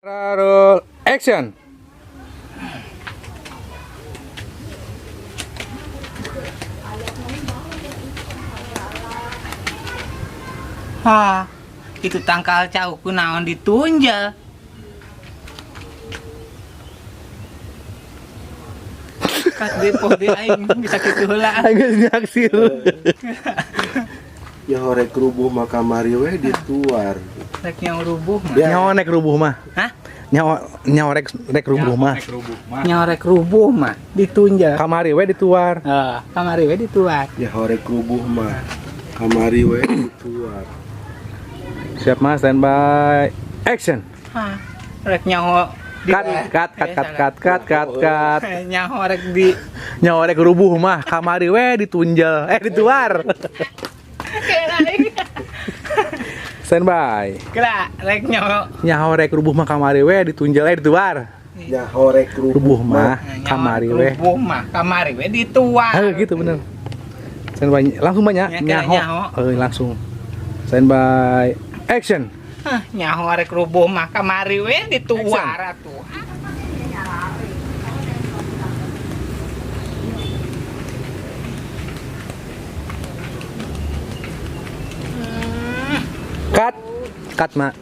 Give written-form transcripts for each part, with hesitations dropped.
Roll action. Hah, itu tangkal cauku naon ditunjal. Kas depo de aing bisa kitu heula. Geus nyaksil. Ya horek rubuh maka mari we dituar. Rek yang rubuh mah. Nyawa nek rubuh mah. Hah? Nyawa rek rubuh mah. Nyorek rubuh mah ditunjal. Kamari we dituar. Kamari we dituar. Ya horek rubuh mah kamari we dituar. Siap Mas, standby. Action. Hah, rek nyaho Cut. Nyaho rek di Nyawa rek rubuh mah kamari we ditunjal. Dituar. Standby. Kira rek nyaho Nyawa rek rubuh mah kamari we ditunjal dituar. Ya horek Rubuh mah nyaho kamari we. rubuh mah kamari we dituar. Gitu bener. Standby. Langsung banyak. Ya, kira nyaho. Langsung. Standby. Action. Hah, nyaho rek rubuh mah kamari we dituar atuh. Cut mak.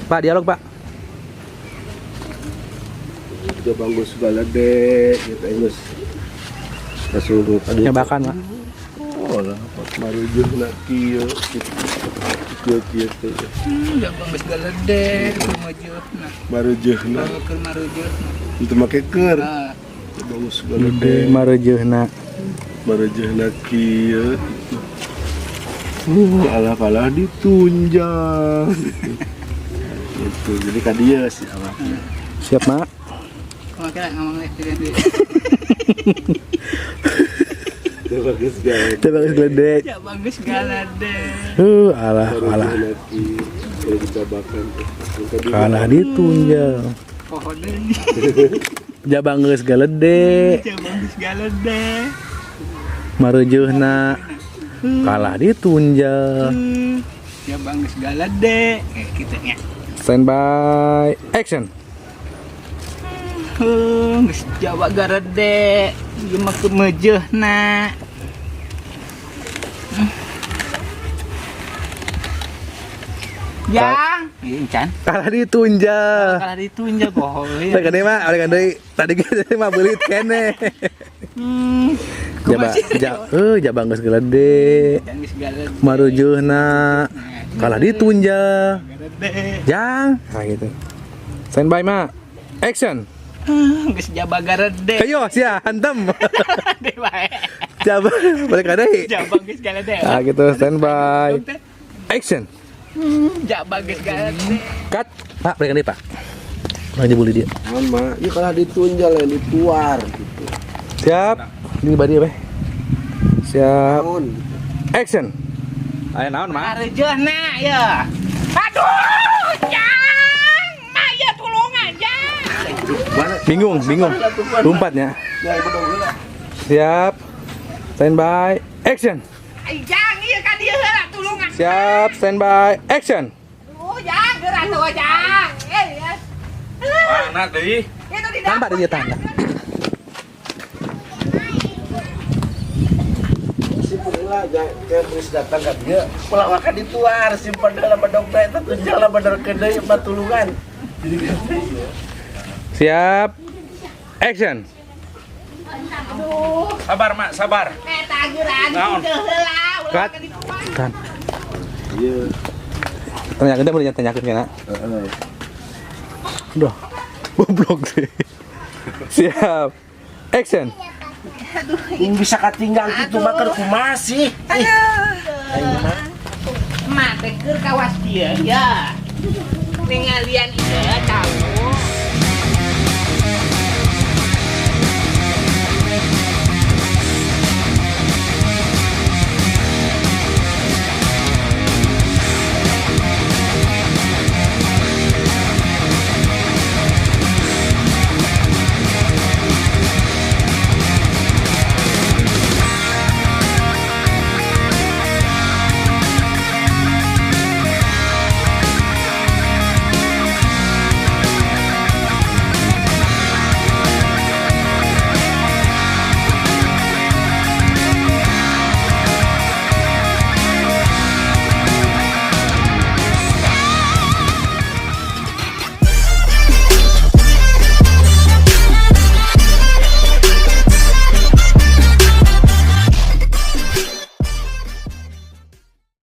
Pak dialog pak. Udah bagus segala deh kita Inggris kesurut Nyebakan mak. oh lah pas mari jeung kieu kieu teh Ya bagus galede rumajutna. marujeuhna Keur marujutna. itu make keur Ah, bagus segala Gede deh marujeuhna. marujeuhna kieu alah ditunjang itu jadi ka dieu sih awakna Siap mak. kumaha kira ngomong lek di. bagus gak Coba gede. Ya bagus galede. Alah. kalau dicobakan Kalah ditunjal. Pohon deui. Jabang geus galede. Ya bagus galede. Marujeuhna kalah ditunjal. Ya bagus galede. Kayak gitu nya. Standby. Action. Geus Jawa garede. Ieu mah kemejeuna. Yang, Incan. Kalah ditunjal. Kalah ditunjal bohong. Tadi kan mah, tadi kan mah beulit kene. Jabang geus galede. Geus galede. Marujeuhna kalah ditunjal. Garede. Jang. Nah gitu. Standby mak. Action. Geus Jawa garede. Ayo sia hantem. Dewa. Coba balik deui. Jawa geus galede. Nah gitu standby. Action. Jawa geus galede. Cut. Pak, balikan deui, Pak. Lagi bully dia. sama ya kalau ditunjal ya dituar gitu Siap. Ini badi apa? Siap. naon Action. Ayo naon, Mak? Marujeuhna ya. Aduh, Jang. Maya tulung aja. Bingung. Lompatnya. ya itu dong heula Siap. Standby. Action. Ai Jang, ieu ka dieu heula tulungan. Siap. Standby. Action. Duh, Jang, geura tuh Jang. Ya. Mana deui? Itu di Tambah dia tanda. simpen lah kayak terus datang ka dieu ulah makan dituar simpen dalam badog teh tunjal lah badar kedai batulungan jadi Siap. Action. Sabar mak, sabar. Eta geura Naon? dieu heula ulah Cut. ka dituar. Kan. iya Tanyakeun teh boleh tanyakeun kana. heeh Udah. Goblok sih. Siap. Action. ini bisa katinggal gitu makan kumaha sih Mah teh keur kawas dieu ya. Ningalian ieu tahu.